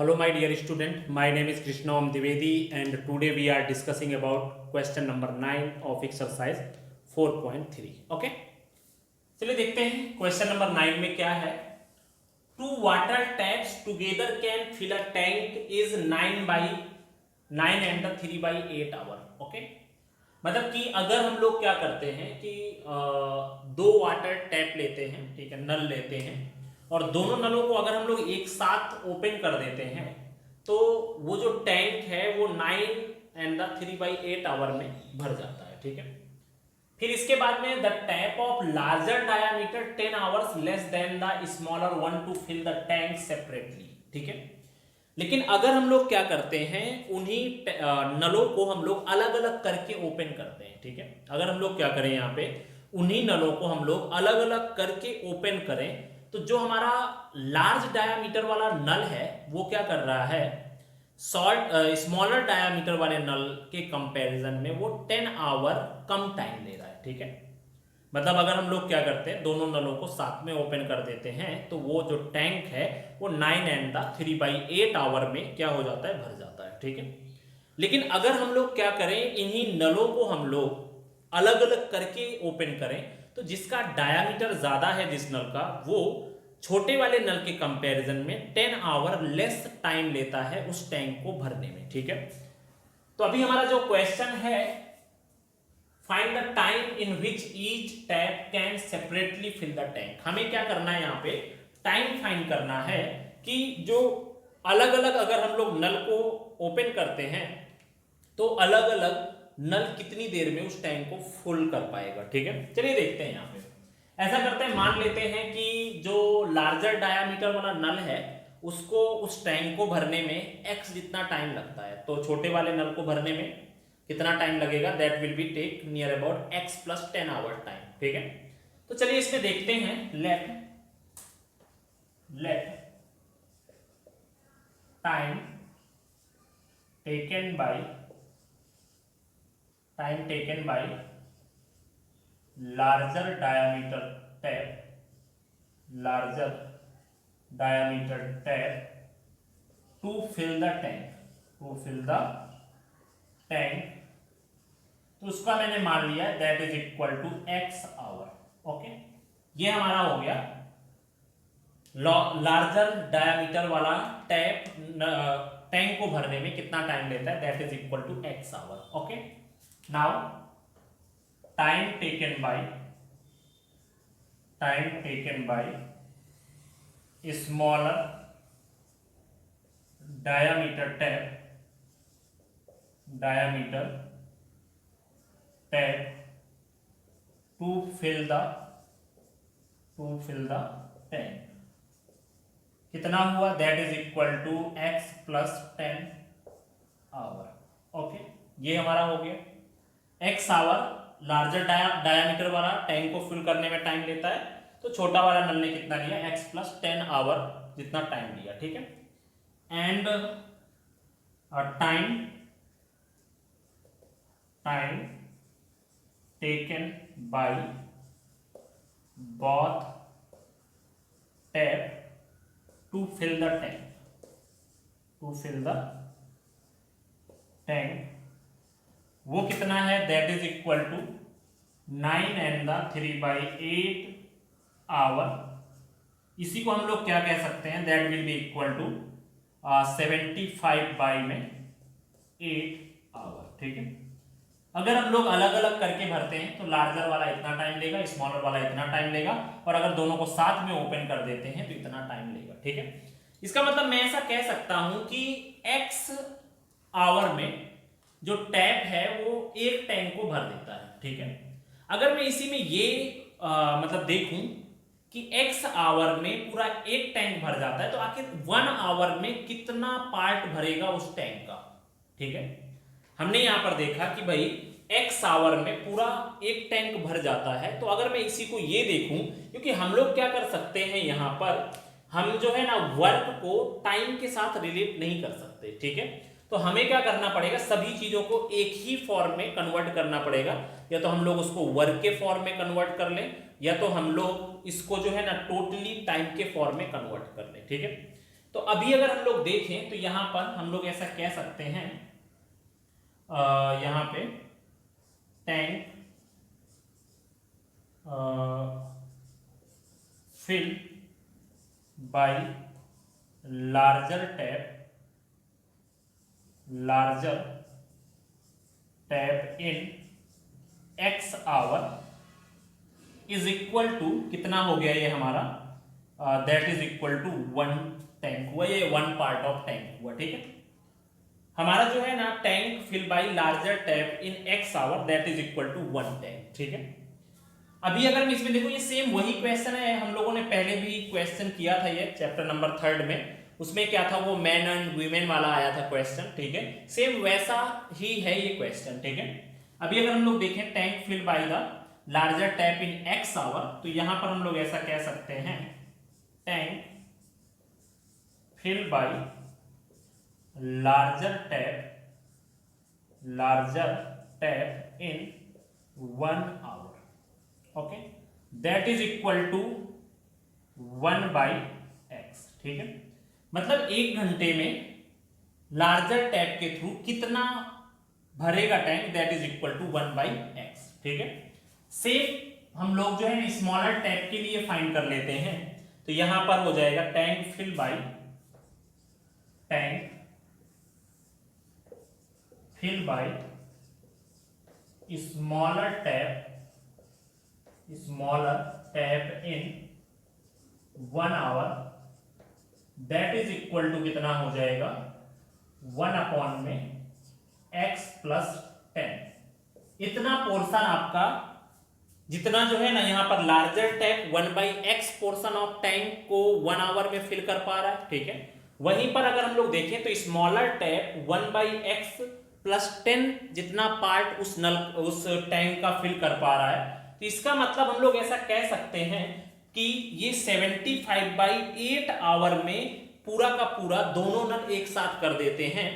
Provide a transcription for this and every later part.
Hello my dear student, my name is Krishna Om Dwivedi and today we are discussing about question number 9 of exercise 4.3. Okay? चलिए देखते हैं question number 9 में क्या है. Two water taps together can fill a tank is 9 and 3/8 hour. Okay? मतलब कि अगर हम लोग क्या करते हैं कि दो वाटर टैप लेते हैं, ठीक है, नल लेते हैं और दोनों नलों को अगर हम लोग एक साथ ओपन कर देते हैं तो वो जो टैंक है वो 9 and 3/8 आवर में भर जाता है. ठीक है. फिर इसके बाद में the tap of larger diameter 10 hours less than the smaller one to fill the tank separately. ठीक है. लेकिन अगर हम लोग क्या करते हैं, उन्हीं नलों को हम लोग अलग अलग करके ओपन करते हैं. ठीक है. अगर हम लोग क्या करें, यहाँ पे उन्हीं नलों को हम लोग अलग अलग करके ओपन करें तो जो हमारा लार्ज डायामीटर वाला नल है वो क्या कर रहा है, स्मॉलर डायामीटर वाले नल के कंपैरिजन में वो 10 आवर कम टाइम ले रहा है. ठीक है. मतलब अगर हम लोग क्या करते हैं, दोनों नलों को साथ में ओपन कर देते हैं तो वो जो टैंक है वो 9 and 3/8 आवर में क्या हो जाता है, भर जाता है. ठीक है. लेकिन अगर हम लोग क्या करें, इन्हीं नलों को हम लोग अलग अलग करके ओपन करें तो जिसका डायामीटर ज्यादा है जिस नल का, वो छोटे वाले नल के कंपैरिजन में 10 आवर लेस टाइम लेता है उस टैंक को भरने में. ठीक है. तो अभी हमारा जो क्वेश्चन है, find the time in which each tap can separately fill the tank. हमें क्या करना है, यहाँ पे टाइम फाइंड करना है कि जो अलग अलग अगर हम लोग नल को ओपन करते हैं तो अलग अलग नल कितनी देर में उस टैंक को फुल कर पाएगा. ठीक है. चलिए देखते हैं. यहाँ पे ऐसा करते हैं, मान लेते हैं कि जो लार्जर डायामीटर वाला नल है उसको उस टैंक को भरने में x जितना टाइम लगता है, तो छोटे वाले नल को भरने में कितना टाइम लगेगा, that will be take near about x + 10 hour time. ठीक है. तो चलिए इसमें देखते हैं. Let time taken by larger diameter tap to fill the tank. तो उसका मैंने मान लिया that is equal to x hour. Okay, ये हमारा हो गया लार्जर डायामीटर वाला टैंक को भरने में कितना टाइम लेता है, that is equal to x hour. Okay. Now time taken by smaller diameter tap to fill the tank. कितना हुआ, that is equal to x + 10 hour. Okay, ये हमारा हो गया. x आवर लार्जर डायामीटर वाला टैंक को फिल करने में टाइम लेता है, तो छोटा वाला नल ने कितना लिया, x + 10 आवर जितना टाइम लिया. ठीक है. And time taken by both tap to fill the tank वो कितना है, that is equal to 9 and 3/8 hour. इसी को हम लोग क्या कह सकते हैं, that will be equal to 75/8 hour. ठीक है. अगर हम लोग अलग अलग करके भरते हैं तो लार्जर वाला इतना टाइम लेगा, स्मॉलर वाला इतना टाइम लेगा, और अगर दोनों को साथ में ओपन कर देते हैं तो इतना टाइम लेगा. ठीक है. इसका मतलब मैं ऐसा कह सकता हूं कि x आवर में जो टैप है वो एक टैंक को भर देता है. ठीक है. अगर मैं इसी में ये मतलब देखूं कि x आवर में पूरा एक टैंक भर जाता है तो आखिर 1 आवर में कितना पार्ट भरेगा उस टैंक का. ठीक है. हमने यहां पर देखा कि भाई x आवर में पूरा एक टैंक भर जाता है, तो अगर मैं इसी को ये देखूं, क्योंकि हम लोग क्या कर सकते हैं, यहां पर हम जो है ना वर्क को टाइम के साथ रिलेट नहीं कर सकते. ठीक है. तो हमें क्या करना पड़ेगा, सभी चीजों को एक ही फॉर्म में कन्वर्ट करना पड़ेगा. या तो हम लोग उसको वर्क के फॉर्म में कन्वर्ट कर लें, या तो हम लोग इसको जो है ना टोटली टाइम के फॉर्म में कन्वर्ट कर लें. ठीक है. तो अभी अगर हम लोग देखें तो यहां पर हम लोग ऐसा कह सकते हैं, यहां पे tank fill by larger tap in x hour is equal to कितना हो गया ये हमारा, that is equal to 1 tank हुआ, ये 1 पार्ट ऑफ टैंक हुआ। ठीक है, हमारा जो है ना tank fill by larger tap in x hour that is equal to 1 tank. ठीक है, अभी अगर मैं इसमें देखो ये सेम वही क्वेश्चन है, हम लोगों ने पहले भी क्वेश्चन किया था ये चैप्टर नंबर 3 में, उसमें क्या था वो मैन एंड वीमेन वाला आया था क्वेश्चन। ठीक है, सेम वैसा ही है ये क्वेश्चन। ठीक है, अभी अगर हम लोग देखें tank fill by the larger tap in x hour, तो यहां पर हम लोग ऐसा कह सकते हैं tank fill by larger tap in 1 hour, okay, that is equal to 1/x। ठीक है, मतलब 1 घंटे में लार्जर टैप के थ्रू कितना भरेगा tank, that is equal to 1/x। ठीक है, सेम हम लोग जो है स्मॉलर टैप के लिए फाइंड कर लेते हैं, तो यहां पर हो जाएगा tank fill by smaller tap in 1 hour that is equal to कितना हो जाएगा 1 में x प्लस 10। इतना पोर्शन आपका जितना जो है ना यहाँ पर larger tap 1/x portion of tank को 1 आवर में फिल कर पा रहा है। ठीक है, वहीं पर अगर हम लोग देखें तो स्मॉलर टैप 1/x प्लस 10 जितना पार्ट उस टैंक का फिल कर पा रहा है, तो इसका मतलब हम लोग ऐसा कह सकते हैं कि ये 75/8 आवर में पूरा का पूरा दोनों नल एक साथ कर देते हैं।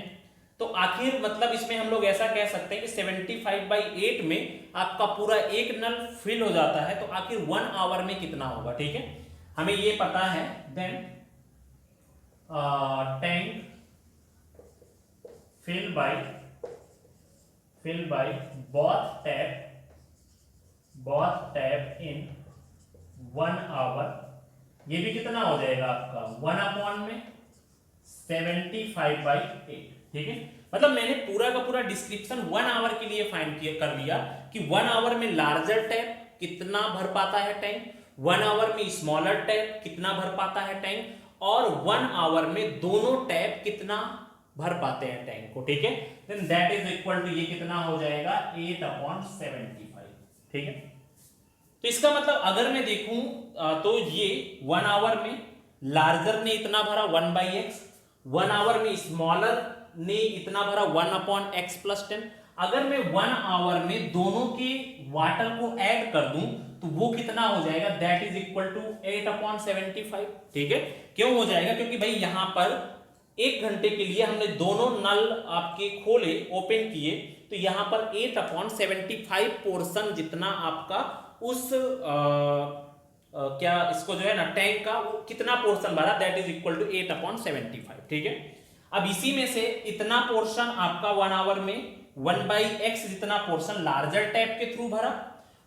तो आखिर मतलब इसमें हम लोग ऐसा कह सकते हैं कि 75/8 में आपका पूरा एक नल फिल हो जाता है, तो आखिर 1 आवर में कितना होगा। ठीक है, हमें ये पता है, then tank fill by both tap in 1 hour, ये भी कितना हो जाएगा आपका 1 में 75/8। ठीक है, मतलब मैंने पूरा का पूरा डिस्क्रिप्शन 1 आवर के लिए फाइंड कर लिया कि 1 आवर में लार्जर टैप कितना भर पाता है टैंक, 1 आवर में स्मॉलर टैप कितना भर पाता है टैंक, और 1 आवर में दोनों टैप कितना भर पाते हैं टैंक को। ठीक है, then that is equal to ये कितना हो जाएगा 8/75। ठीक है, तो इसका मतलब अगर मैं देखूं तो ये 1 आवर में लार्जर ने इतना भरा 1/x, 1 आवर में स्मॉलर ने इतना भरा 1/x प्लस 10। अगर मैं 1 आवर में दोनों के वाटर को ऐड कर दूं तो वो कितना हो जाएगा, दैट इज इक्वल टू 8/75। ठीक है, क्यों हो जाएगा, क्योंकि भाई यहां पर 1 घंटे के लिए हमने दोनों नल आपके खोले ओपन किए, तो यहां पर 8/75 पोर्शन जितना आपका उस क्या इसको जो है ना टैंक का वो कितना पोर्शन भरा, दैट इज इक्वल टू 8/75। ठीक है, अब इसी में से इतना पोर्शन आपका 1 आवर में 1/x जितना पोर्शन लार्जर टैप के थ्रू भरा,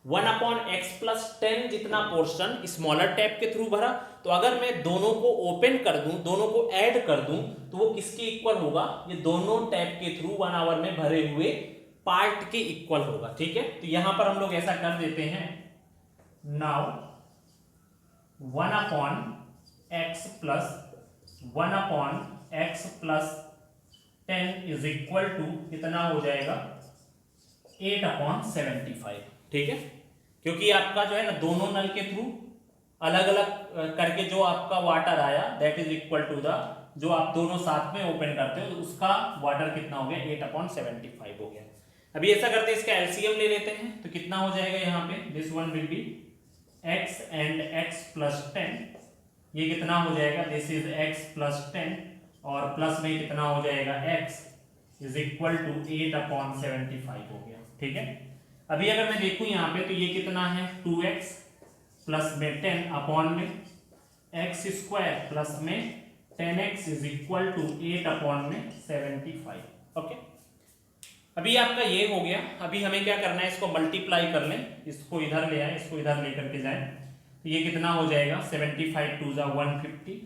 1/x प्लस 10 जितना पोर्शन स्मॉलर टैप के थ्रू भरा। तो अगर मैं दोनों को ओपन कर दूं, दोनों को ऐड कर दूं, तो वो किसके इक्वल होगा, ये दोनों टैप के थ्रू 1 आवर में भरे हुए पार्ट के इक्वल होगा। ठीक है, तो यहां पर हम लोग ऐसा कर देते हैं, now 1/x plus 10 is equal to कितना हो जाएगा 8/75। ठीक है, क्योंकि आपका जो है ना दोनों नल के थ्रू अलग अलग करके जो आपका वाटर आया, that is equal to the जो आप दोनों साथ में ओपन करते हो उसका वाटर कितना हो गया 8/75 हो गया। अभी ऐसा करते हैं, इसका एलसीएम ले लेते हैं, तो कितना हो जाएगा यहाँ पे, this one will be x and x plus 10, ये कितना हो जाएगा, दिस इज x प्लस 10 और प्लस में कितना हो जाएगा x इज इक्वल टू 8/75 हो गया। ठीक है, अभी अगर मैं देखूं यहाँ पे तो ये कितना है 2x प्लस में 10 अपॉन में x स्क्वायर प्लस में 10x is equal to 8 upon में 75। ओके, अभी आपका ये हो गया। अभी हमें क्या करना है, इसको मल्टीप्लाई कर लें, इसको इधर ले आए, इसको इधर लेकर के जाएं, तो ये कितना हो जाएगा 75 टू जा 150,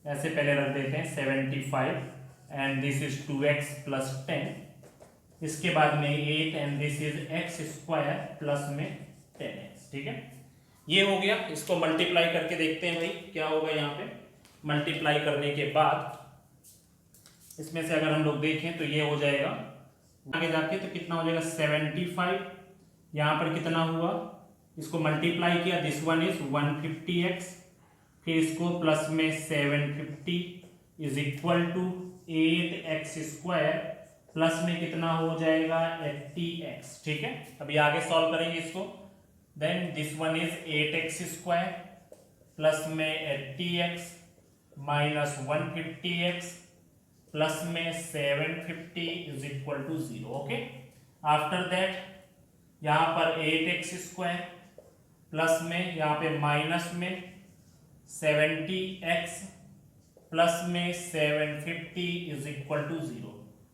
ऐसे पहले रख देते हैं 75 and this is 2x plus 10, इसके बाद में 8 and this is x square plus में 10x। ठीक है, ये हो गया। इसको मल्टीप्लाई करके देखते हैं भाई क्या होगा। यहाँ पे मल्टीप्लाई करने के बाद इसमें से अगर हम लोग देखें तो ये हो जाएगा आगे जाके, तो कितना हो जाएगा 75, यहाँ पर कितना हुआ, इसको मल्टीप्लाई किया, दिस वन इज 150x, फिर इसको प्लस में 750 is equal to 8x square plus में कितना हो जाएगा 80x। ठीक है, अभी आगे सॉल्व करेंगे इसको। Then this one is 8x square plus में 80x माइनस 150x प्लस में 750 is equal to 0। Okay, after that यहाँ पर 8x स्क्वायर प्लस में यहाँ पे माइनस में 70x प्लस में 750 इज इक्वल टू 0।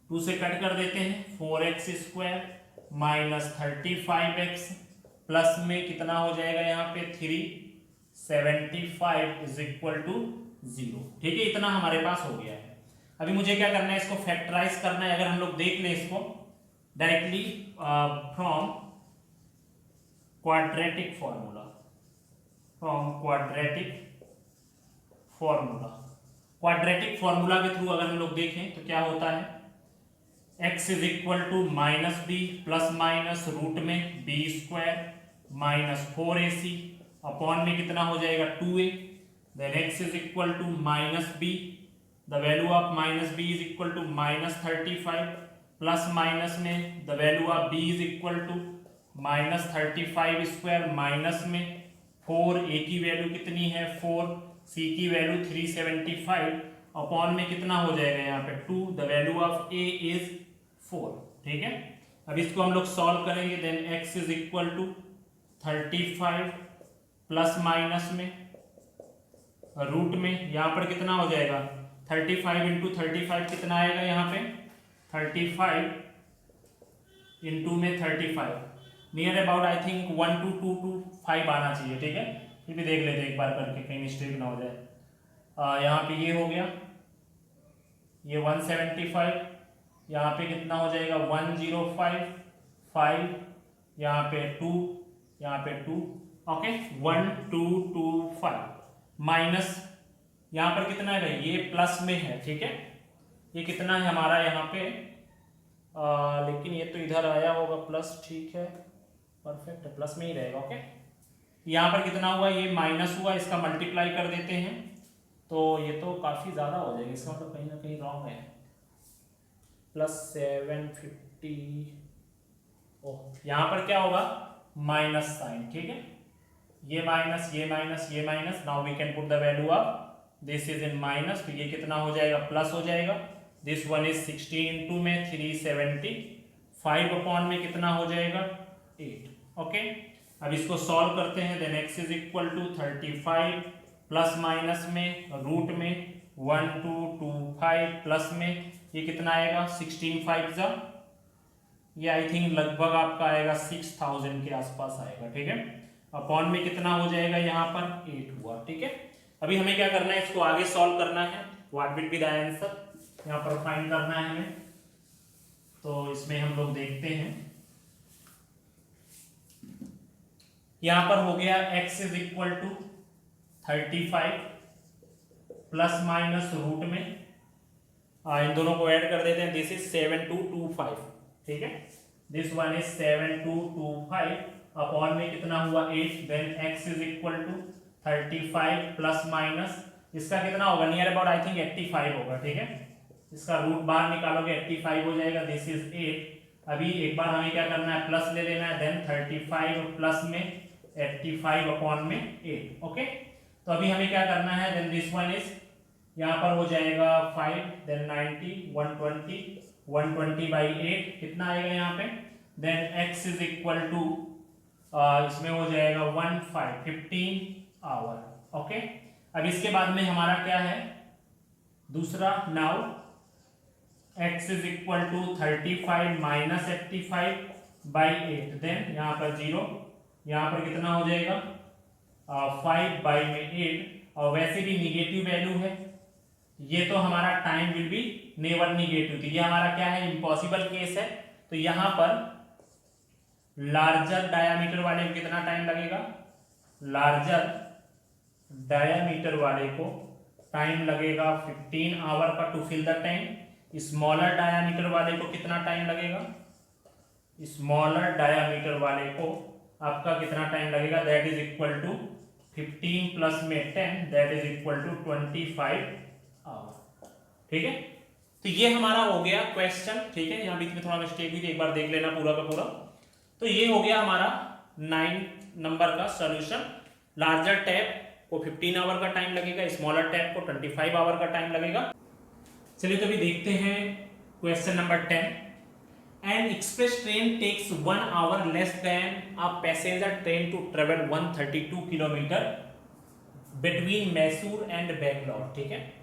2 से कट कर देते हैं, 4x square minus 35x plus में कितना हो जाएगा यहाँ पे 375 इज इक्वल टू 0। ठीक है, इतना हमारे पास हो गया है। अभी मुझे क्या करना है, इसको फैक्टराइज करना है। अगर हम लोग देख लें इसको directly from quadratic formula, quadratic formula के थ्रू अगर हम लोग देखें तो क्या होता है, x is equal to minus b plus minus root में b square minus 4ac upon में कितना हो जाएगा 2a, then x is equal to minus b, the value of minus b is equal to minus 35 plus minus में the value of b is equal to minus 35 square minus में 4, a की value कितनी है 4, c की value 375 upon में कितना हो जाएगा यहाँ पे 2, the value of a is 4। ठीक है, अब इसको हम लोग सॉल्व करेंगे। Then x is equal to 35 plus minus में रूट में यहाँ पर कितना हो जाएगा 35 इंटू 35 कितना आएगा यहाँ पे 35 इंटू में 35 नियर अबाउट आई थिंक 12225 आना चाहिए। ठीक है, फिर भी देख लेते हैं एक बार करके, कहीं मिस्टेक ना हो जाए। यहाँ पे ये हो गया, ये 175, यहाँ पे कितना हो जाएगा 105 5, यहाँ पे 2, यहाँ पे 2। ओके, 1225 माइनस यहाँ पर कितना है, ये प्लस में है। ठीक है, ये कितना है हमारा यहाँ पे लेकिन ये तो इधर आया होगा प्लस। ठीक है, परफेक्ट, प्लस में ही रहेगा। ओके, यहाँ पर कितना हुआ, ये माइनस हुआ, इसका मल्टीप्लाई कर देते हैं तो ये तो काफ़ी ज़्यादा हो जाएगा, इसका मतलब कहीं ना कहीं रॉन्ग है। प्लस 750, ओह यहाँ पर क्या होगा माइनस साइन। ठीक है, ये माइनस ये माइनस ये minus, now we can put the value of this is in minus, तो ये कितना हो जाएगा प्लस हो जाएगा। दिस वन इज 60 इंटू में 375 अपॉन में कितना हो जाएगा 8। ओके, अब इसको सॉल्व करते हैं। Then x is equal to 35 plus minus में रूट में 1225 प्लस में ये कितना आएगा 16 5 जा, ये आई थिंक लगभग आपका आएगा 6000 के आसपास आएगा। ठीक है, अपॉन में कितना हो जाएगा यहाँ पर 8 हुआ। ठीक है, अभी हमें क्या करना है, इसको आगे सॉल्व करना है। What will be the answer यहाँ पर फाइंड करना है हमें, तो इसमें हम लोग देखते हैं। यहाँ पर हो गया x is equal to 35 plus minus root में इन दोनों को ऐड कर देते हैं, दिस इज 7225। ठीक है, दिस वन इज 7225 अपॉन में कितना हुआ 8, then x is equal to 35 plus minus इसका कितना होगा नियर अबाउट आई थिंक 85 होगा। ठीक है, इसका रूट बाहर निकालोगे 85 हो जाएगा, दिस इज 8। अभी एक बार हमें क्या करना है प्लस ले लेना है, देन 35 प्लस में 85 अपॉन में 8। ओके, तो अभी हमें क्या करना है, देन दिस वन इज यहाँ पर हो जाएगा 5, देन 90 120 बाई 8 कितना आएगा यहाँ पे, then x is equal to इसमें हो जाएगा 15 आवर। ओके, अब इसके बाद में हमारा क्या है दूसरा now x is equal to 35 minus 85/8, then यहाँ पर 0, यहाँ पर कितना हो जाएगा 5/8, और वैसे भी निगेटिव वैल्यू है, ये तो हमारा time will be never negative, तो ये हमारा क्या है, इम्पॉसिबल केस है। तो यहाँ पर लार्जर डायामीटर वाले को कितना टाइम लगेगा, लार्जर डायामीटर वाले को टाइम लगेगा 15 आवर का to fill the tank. Smaller diameter वाले को कितना टाइम लगेगा, स्मॉलर डायामीटर वाले को आपका कितना टाइम लगेगा, that is equal to 15 plus में 10, that is equal to 25 hour. ठीक है, तो ये हमारा हो गया क्वेश्चन। ठीक है, यहाँ बीच में थोड़ा मिस्टेक हुई थी, एक बार देख लेना पूरा का पूरा। तो ये हो गया हमारा 9 नंबर का सॉल्यूशन। लार्जर टैप को 15 आवर का टाइम लगेगा, स्मॉलर टैप को 25 आवर का टाइम लगेगा। चलिए तो अभी देखते हैं question number 10। An express train takes 1 hour less than a passenger train to travel 132 kilometre between Mysore and Bangalore. ठीक है,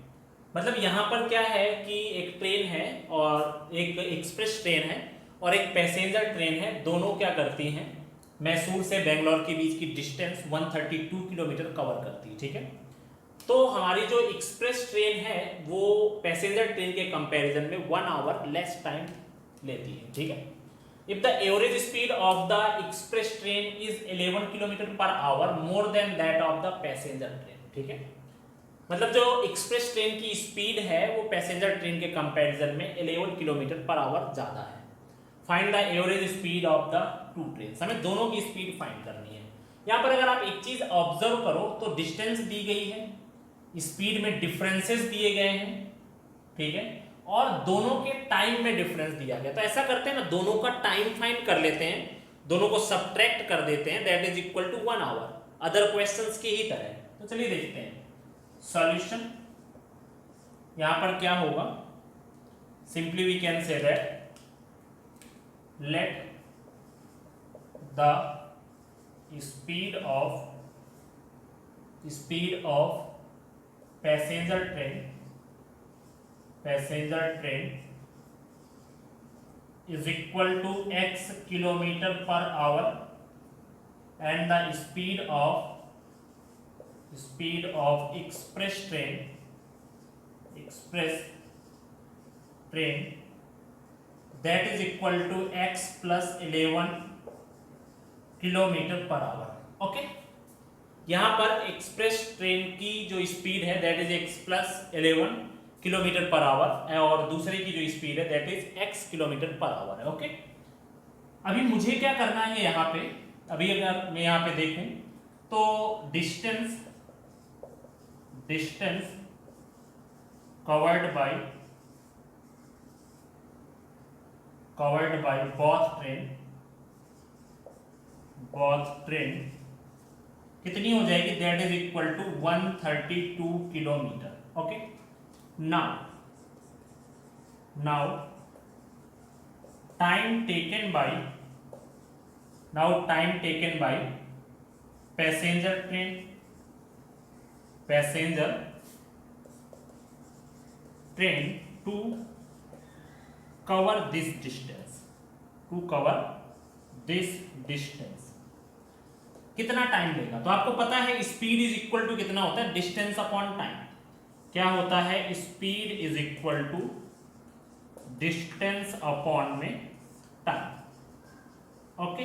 मतलब यहाँ पर क्या है कि एक ट्रेन है और एक एक्सप्रेस ट्रेन है और एक पैसेंजर ट्रेन है, दोनों क्या करती हैं, मैसूर से बेंगलोर के बीच की डिस्टेंस 132 किलोमीटर कवर करती है। ठीक है, तो हमारी जो एक्सप्रेस ट्रेन है वो पैसेंजर ट्रेन के कंपैरिजन में 1 आवर लेस टाइम लेती है। ठीक है, if the average speed of the express train is 11 kilometre per our more than that of the passenger train. ठीक है, मतलब जो एक्सप्रेस ट्रेन की स्पीड है वो पैसेंजर ट्रेन के कंपैरिजन में 11 किलोमीटर पर आवर ज्यादा है। Find the average speed of the two train, हमें दोनों की स्पीड फाइंड करनी है। यहाँ पर अगर आप एक चीज ऑब्जर्व करो तो डिस्टेंस दी गई है, स्पीड में डिफरेंसेस दिए गए हैं। ठीक है, और दोनों के टाइम में डिफरेंस दिया गया। तो ऐसा करते हैं ना, दोनों का टाइम फाइंड कर लेते हैं, दोनों को सब्ट्रैक्ट कर देते हैं, that is equal to 1 hour, other questions की ही तरह। तो चलिए देखते हैं सॉल्यूशन। यहां पर क्या होगा, simply we can say that let the speed of passenger train is equal to x kilometer per hour and the speed of express train that is equal to x plus 11 kilometre per hour. Okay, यहाँ पर express train की जो speed है that is x plus 11 kilometre per our और दूसरे की जो speed है that is x kilometre per our है। ओके, अभी मुझे क्या करना है यहाँ पे, अभी अगर मैं यहाँ पे देखूं तो distance covered by both train कितनी हो जाएगी, that is equal to 132 kilometre. Okay, now time taken by passenger train to cover this distance कितना टाइम लेगा। तो आपको पता है स्पीड इज इक्वल टू कितना होता है, डिस्टेंस अपॉन टाइम। क्या होता है, speed is equal to distance upon में टाइम। ओके,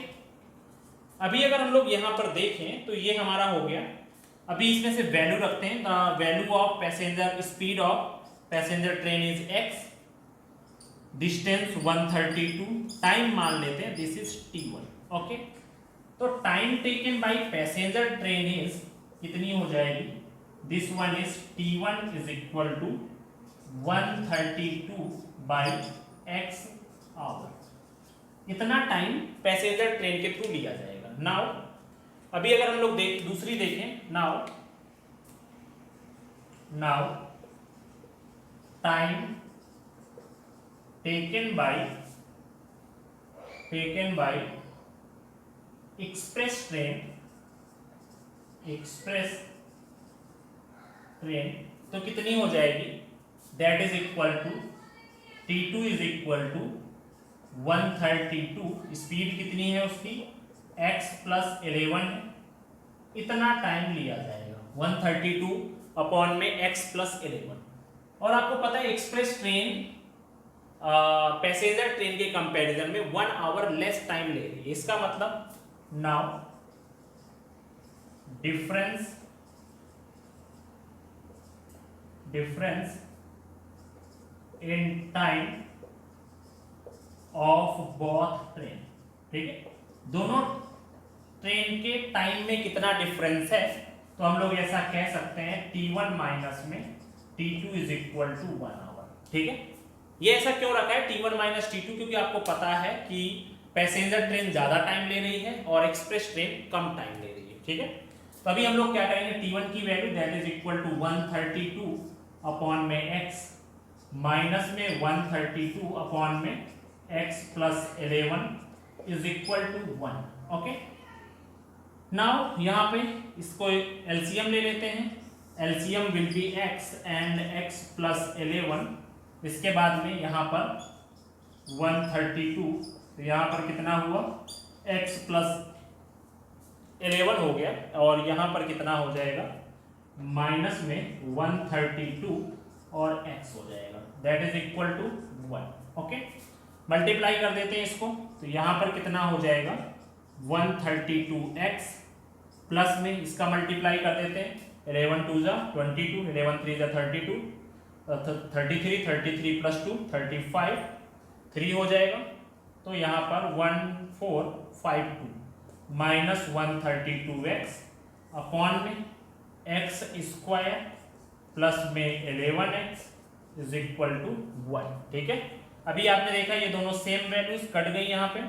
अभी अगर हम लोग यहां पर देखें तो ये हमारा हो गया। अभी इसमें से वैल्यू रखते हैं, the value of passenger speed of passenger train is x, distance 132, time मान लेते हैं दिस इज t1। ओके, तो time taken by passenger train is कितनी हो जाएगी, this one is t1 is equal to 132 by x hour. इतना time passenger train के through लिया जाएगा। नाउ अभी अगर हम लोग दूसरी देखें, now time taken by express train तो कितनी हो जाएगी, that is equal to T2 is equal to 132, speed कितनी है उसकी x प्लस 11 है, इतना टाइम लिया जाएगा 132 अपॉन में x प्लस 11। और आपको पता है एक्सप्रेस ट्रेन पैसेंजर ट्रेन के कंपैरिजन में 1 आवर लेस टाइम ले रही है। इसका मतलब now difference in time of both train, ठीक है, दोनों ट्रेन के टाइम में कितना डिफरेंस है, तो हम लोग ऐसा कह सकते हैं T1 माइनस में T2 is equal to 1 our, ठीक है। ये ऐसा क्यों रखा है T1 माइनस T2, क्योंकि आपको पता है कि पैसेंजर ट्रेन ज्यादा टाइम ले रही है और एक्सप्रेस ट्रेन कम टाइम ले रही है, ठीक है। तो अभी हम लोग क्या करेंगे, T1 की value that is equal to 132 upon में x माइनस में 132 अपॉन में x plus 11 is equal to 1, okay. Now यहाँ पे इसको एलसीएम ले लेते हैं, LCM will be x and x plus 11, इसके बाद में यहाँ पर 132, तो यहाँ पर कितना हुआ x प्लस 11 हो गया, और यहाँ पर कितना हो जाएगा माइनस में 132 और x हो जाएगा, that is equal to 1, okay. Multiply कर देते हैं इसको, तो यहाँ पर कितना हो जाएगा 132x प्लस में इसका मल्टीप्लाई कर देते हैं, 11 2 जा 22, 11 3 जा 32, 33, 33 प्लस 2 35, 3 हो जाएगा, तो यहाँ पर 1452 माइनस 132x अपॉन में x स्क्वायर प्लस में 11x इज इक्वल टू 1, ठीक है। अभी आपने देखा ये दोनों सेम वैल्यूज कट गई यहाँ पे,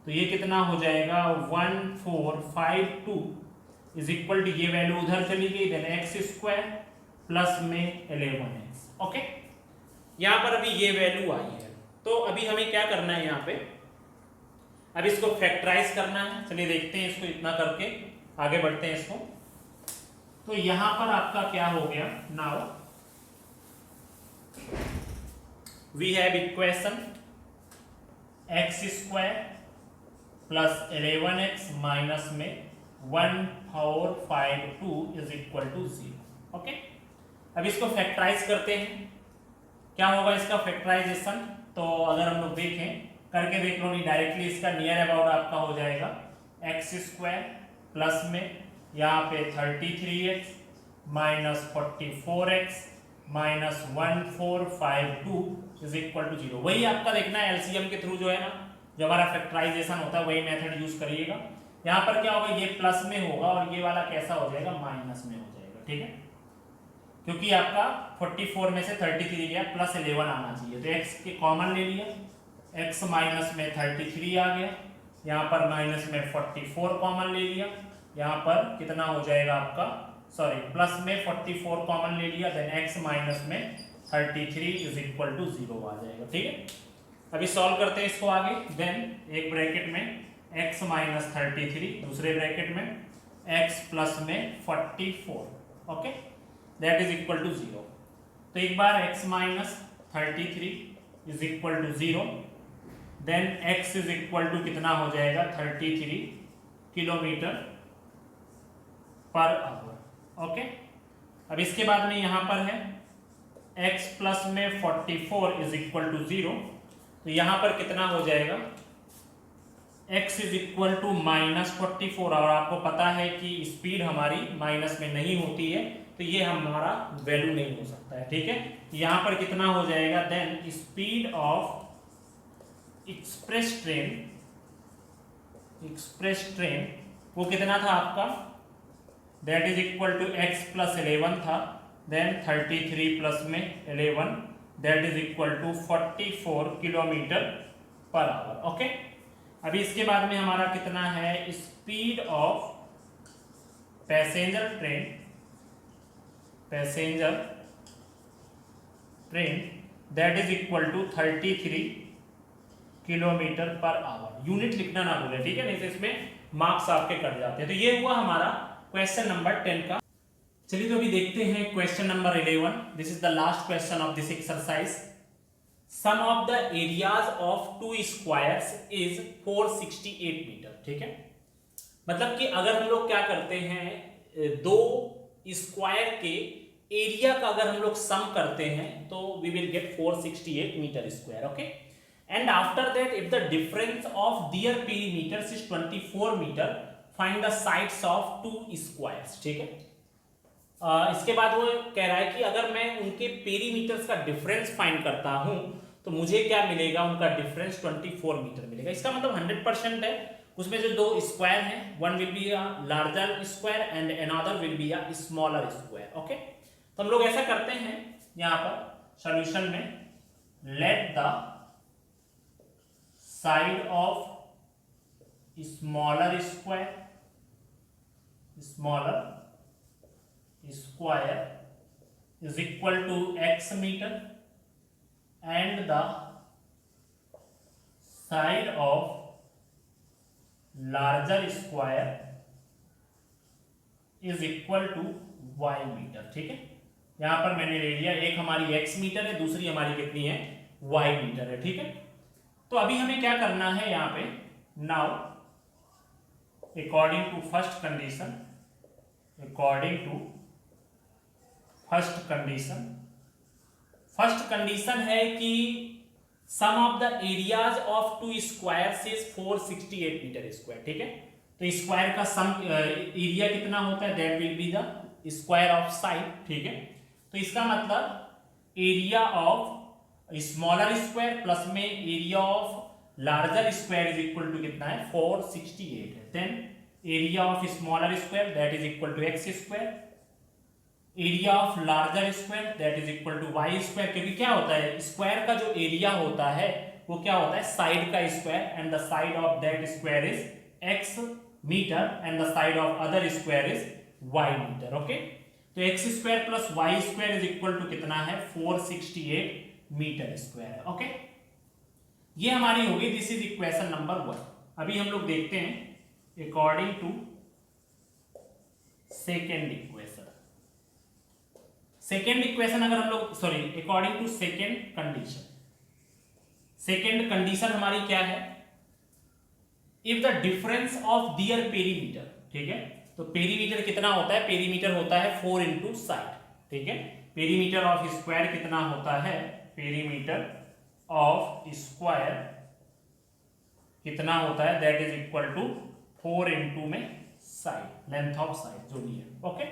तो ये कितना हो जाएगा 1452 इज इक्वल टू, ये वैल्यू उधर चली गई, देन x स्क्वायर प्लस में 11x, ओके। यहाँ पर अभी ये वैल्यू आई है, तो अभी हमें क्या करना है यहाँ पे, अब इसको फैक्टराइज करना है। चलिए देखते हैं इसको, इतना करके आगे बढ़ते हैं इसको। तो यहां पर आपका क्या हो गया, now we have equation x square plus 11x minus में 1452 इज इक्वल टू 0, ओके। अब इसको फैक्टराइज करते हैं, क्या होगा इसका फैक्टराइजेशन, तो अगर हम लोग देखें करके देख लो, नहीं डायरेक्टली इसका नियर अबाउट आपका हो जाएगा x स्क्वायर प्लस में यहाँ पे 33x minus 44x minus 1452 is equal to 0। वही आपका देखना है एलसीएम के थ्रू, जो है ना, जो हमारा फैक्टराइजेशन होता है वही मेथड यूज करिएगा। यहाँ पर क्या होगा, ये प्लस में होगा और ये वाला कैसा हो जाएगा, माइनस में हो जाएगा, ठीक है, क्योंकि आपका 44 में से 33 गया, प्लस 11 आना चाहिए, तो x के कॉमन ले लिया, x माइनस में 33 आ गया, यहाँ पर माइनस में 44 कॉमन ले लिया, यहाँ पर कितना हो जाएगा आपका, सॉरी प्लस में 44 कॉमन ले लिया, देन x माइनस में 33 इज इक्वल टू 0 आ जाएगा, ठीक है। अभी सॉल्व करते हैं इसको आगे, देन एक ब्रैकेट में x माइनस 33, दूसरे ब्रैकेट में x प्लस में 44, okay, that is equal to 0। तो एक बार x minus 33 is equal to 0, then x is equal to कितना हो जाएगा 33 किलोमीटर पर आवर, ओके। अब इसके बाद में यहाँ पर है x प्लस में 44 इज इक्वल टू 0, तो यहाँ पर कितना हो जाएगा x is equal to minus 44, और आपको पता है कि स्पीड हमारी माइनस में नहीं होती है, तो ये हमारा वैल्यू नहीं हो सकता है, ठीक है। यहाँ पर कितना हो जाएगा, then speed of express train वो कितना था आपका, that is equal to x plus 11 था, देन 33 प्लस में 11 that is equal to 44 kilometre per hour, okay. अभी इसके बाद में हमारा कितना है, speed of passenger train that is equal to 33 kilometre per hour. Unit लिखना ना भूले, ठीक है, नहीं तो इसमें मार्क्स आपके कट जाते हैं। तो ये हुआ हमारा क्वेश्चन नंबर 10 का चलिए तो अभी देखते हैं question number 11। This is the last question of this exercise. Sum of the areas of two squares is 468 metre. ठीक है, मतलब कि अगर हम लोग क्या करते हैं, दो स्क्वायर के एरिया का अगर हम लोग सम करते हैं तो we will get 468 metre square. Okay, and after that if the difference of their perimeters is 24 metre, find the sides of two squares. ठीक है, इसके बाद वो कह रहा है कि अगर मैं उनके पेरीमीटर्स का डिफरेंस फाइंड करता हूं तो मुझे क्या मिलेगा, उनका डिफरेंस 24 मीटर मिलेगा। इसका मतलब 100% है। उसमें जो दो स्क्वायर हैं, one will be a larger square and another will be a smaller square. Okay, तो हम लोग ऐसा करते हैं यहां पर सॉल्यूशन में, let the side of smaller square is equal to x meter and the side of larger square is equal to y metre. ठीक है, यहां पर मैंने ले लिया, एक हमारी x मीटर है, दूसरी हमारी कितनी है, y मीटर है। ठीक है, तो अभी हमें क्या करना है यहां पे, now according to first condition है कि sum of the areas of two squares is 468 metre square. ठीक है, तो स्क्वायर का सम एरिया कितना होता है, that will be the square of side. ठीक है, तो इसका मतलब area of smaller square plus में area of larger square is equal to कितना है, 468 है। Then area of smaller square that is equal to x square, area of larger square that is equal to y square. क्योंकि क्या होता है, square का जो एरिया होता है वो क्या होता है, साइड का square, and the side of that square is x metre and the side of other square is y metre. Okay, तो x square plus y square is equal to कितना है, 468 मीटर स्क्वायर है। Okay, ये हमारी होगी, this is equation number 1। अभी हम लोग देखते हैं according to second equation. Second equation अगर हम लोग अकॉर्डिंग टू सेकेंड कंडीशन हमारी क्या है, if the difference of their perimeter. ठीक है, तो पेरीमीटर कितना होता है, पेरीमीटर होता है 4 इंटू साइड। ठीक है, पेरीमीटर ऑफ स्क्वायर कितना होता है, पेरीमीटर ऑफ स्क्वायर कितना होता है, that is equal to 4 into में साइड, लेंथ ऑफ साइड जो भी है। ओके,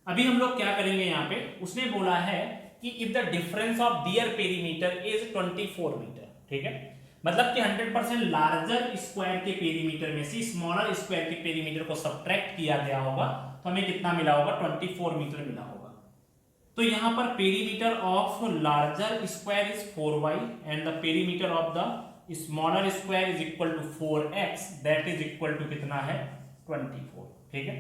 अभी हम लोग क्या करेंगे, यहां पे उसने बोला है कि if the difference of their perimeter is 24 metre. ठीक है, मतलब कि 100% लार्जर स्क्वायर के पेरीमीटर में से स्मॉलर स्क्वायर के पेरीमीटर को सब्ट्रैक्ट किया गया होगा तो हमें कितना मिला होगा, 24 मीटर मिला होगा। तो यहां पर perimeter of larger square is 4y and the perimeter of the smaller square is equal to 4x, that is equal to कितना है, 24। ठीक है,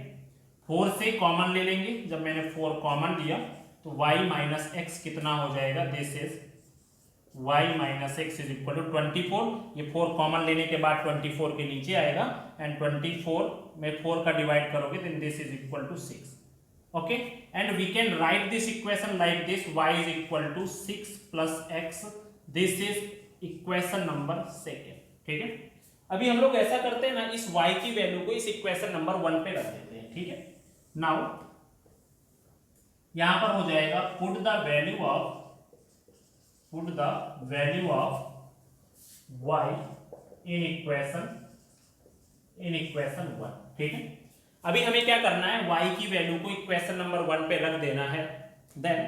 4 से कॉमन ले लेंगे, जब मैंने 4 कॉमन लिया तो y माइनस एक्स कितना हो जाएगा, this is y minus x is equal to 24। ये 4 कॉमन लेने के बाद 24 के नीचे आएगा एंड 24 में 4 का डिवाइड करोगे then this is equal to 6। Okay, and we can write this equation like this, y is equal to 6 plus x, this is equation number 2। ठीक है, अभी हम लोग ऐसा करते हैं ना, इस y की वैल्यू को इस इक्वेशन नंबर 1 पे रख देते हैं। ठीक है, नाउ यहां पर हो जाएगा put the value of y in equation 1। ठीक है, अभी हमें क्या करना है, y की वैल्यू को इक्वेशन नंबर 1 पे रख देना है। देन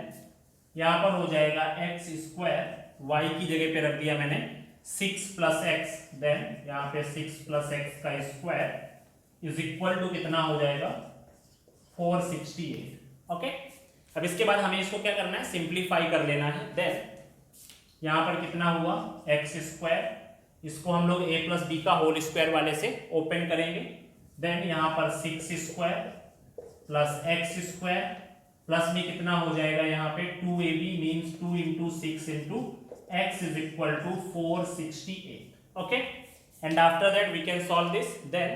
यहां पर हो जाएगा एक्स स्क्वायर, y की जगह पे रख दिया मैंने 6 प्लस एक्स, देन यहां पे 6 प्लस एक्स का स्क्वायर इज इक्वल टू कितना हो जाएगा, 468। ओके, अब इसके बाद हमें इसको क्या करना है, सिंप्लीफाई कर लेना है। देन यहां पर कितना हुआ, एक्स स्क्वायर, इसको हम लोग a प्लस बी का होल स्क्वायर वाले से ओपन करेंगे। देन यहां पर 6 square plus x square plus में कितना हो जाएगा, यहाँ पे 2ab means 2 into 6 into x is equal to 468। Okay, and after that we can solve this. Then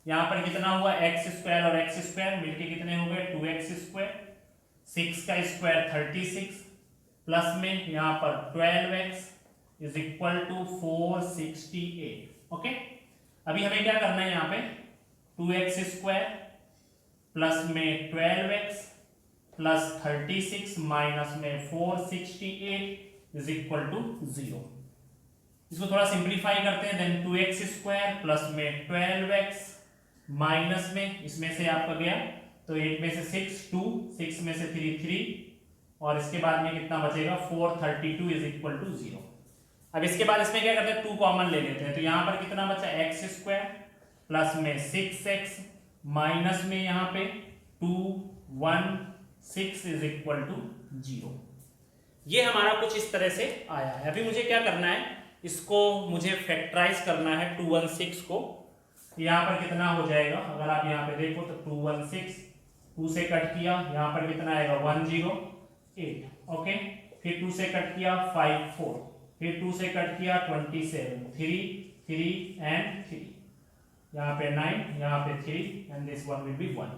यहाँ पर कितना हुआ एक्स स्क्वायर और एक्स स्क्वायर मिलके कितने हो गए 2x स्क्वायर, 6 का स्क्वायर 36 प्लस में यहाँ पर 12x is equal to 468। Okay, अभी हमें क्या करना है यहाँ पे 2x स्क्वायर प्लस में 12x प्लस 36 माइनस में 468 इज इक्वल टू 0। इसको थोड़ा सिंप्लीफाई करते हैं, देन 2x स्क्वायर प्लस में 12x माइनस में इसमें से आपका गया तो 8 में से 6 2, 6 में से 3 3 और इसके बाद में कितना बचेगा 432 इज इक्वल टू 0। अब इसके बाद इसमें क्या करते हैं 2 कॉमन ले लेते हैं, तो यहाँ पर कितना बचा x स्क्वायर प्लस में 6x माइनस में यहाँ पे 2 1 6 इज इक्वल टू 0। ये हमारा कुछ इस तरह से आया है। अभी मुझे क्या करना है, इसको मुझे फैक्टराइज करना है 216 को। यहाँ पर कितना हो जाएगा, अगर आप यहाँ पे देखो तो 216 2 से कट किया, यहाँ पर कितना आएगा 108। ओके, फिर 2 से कट किया 5 4, फिर 2 से कट किया 27 3 3 एंड 3, यहाँ पे 9, यहाँ पे 3 and this one will be 1।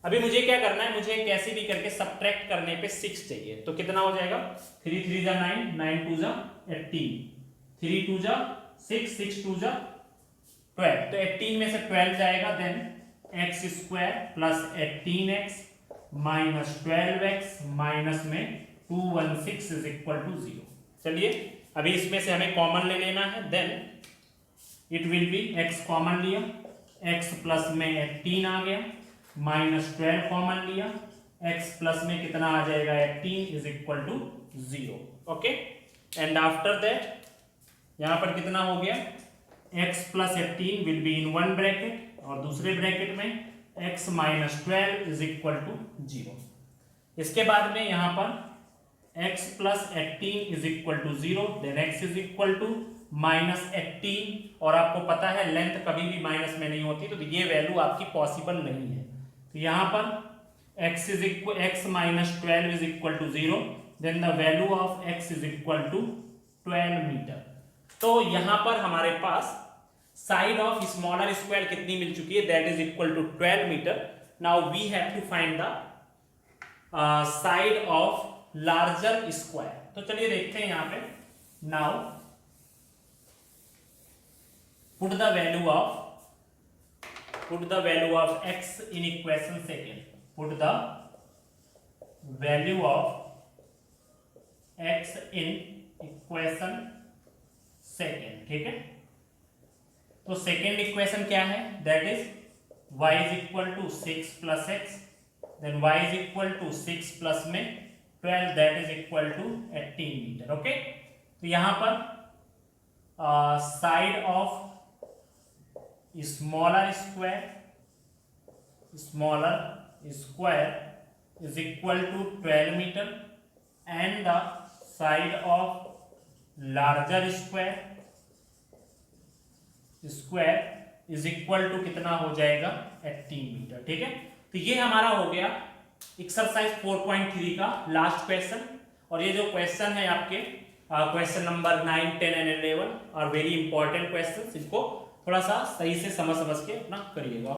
अभी मुझे क्या करना है, मुझे कैसे भी करके सब्ट्रैक्ट करने पे 6 चाहिए, तो कितना हो जाएगा 3 3 जा 9, 9 2 जा 18, 3 2 जा 6, 6 2 जा 12, तो 18 में से 12 जाएगा, then x square plus 18x minus 12x minus में 216 इज इक्वल टू 0। चलिए अभी इसमें से हमें कॉमन ले लेना है, then it will be x common लिया, x प्लस में 18 आ गया माइनस 12 कॉमन लिया, x प्लस में कितना आ जाएगा 18 is equal to 0। Okay, and after that यहाँ पर कितना हो गया x plus 18 will be in one bracket और दूसरे ब्रैकेट में x minus 12 is equal to 0। इसके बाद में यहाँ पर x plus 18 is equal to 0, then x is equal to minus 18, और आपको पता है लेंथ कभी भी माइनस में नहीं होती, तो ये वैल्यू आपकी पॉसिबल नहीं है। तो यहाँ पर x minus 12 is equal to 0, then the value of x is equal to 12 metre. तो यहाँ पर हमारे पास साइड ऑफ स्मॉलर स्क्वायर कितनी मिल चुकी है, that is equal to 12 metre. Now we have to find the side of larger square. तो चलिए देखते हैं यहाँ पे। Now put the value of x in equation second, put the value of x in equation second। ठीक है, तो second equation क्या है, that is y is equal to 6 plus x, then y is equal to 6 plus में 12 that is equal to 18 metre. Okay, तो यहां पर side of smaller square is equal to 12 metre and the side of larger square is equal to कितना हो जाएगा 18 metre. ठीक है, तो ये हमारा हो गया एक्सरसाइज 4.3 का लास्ट क्वेश्चन। और ये जो क्वेश्चन है आपके question number 9 10 and 11 are very important question. इसको थोड़ा सा सही से समझ के अपना करिएगा।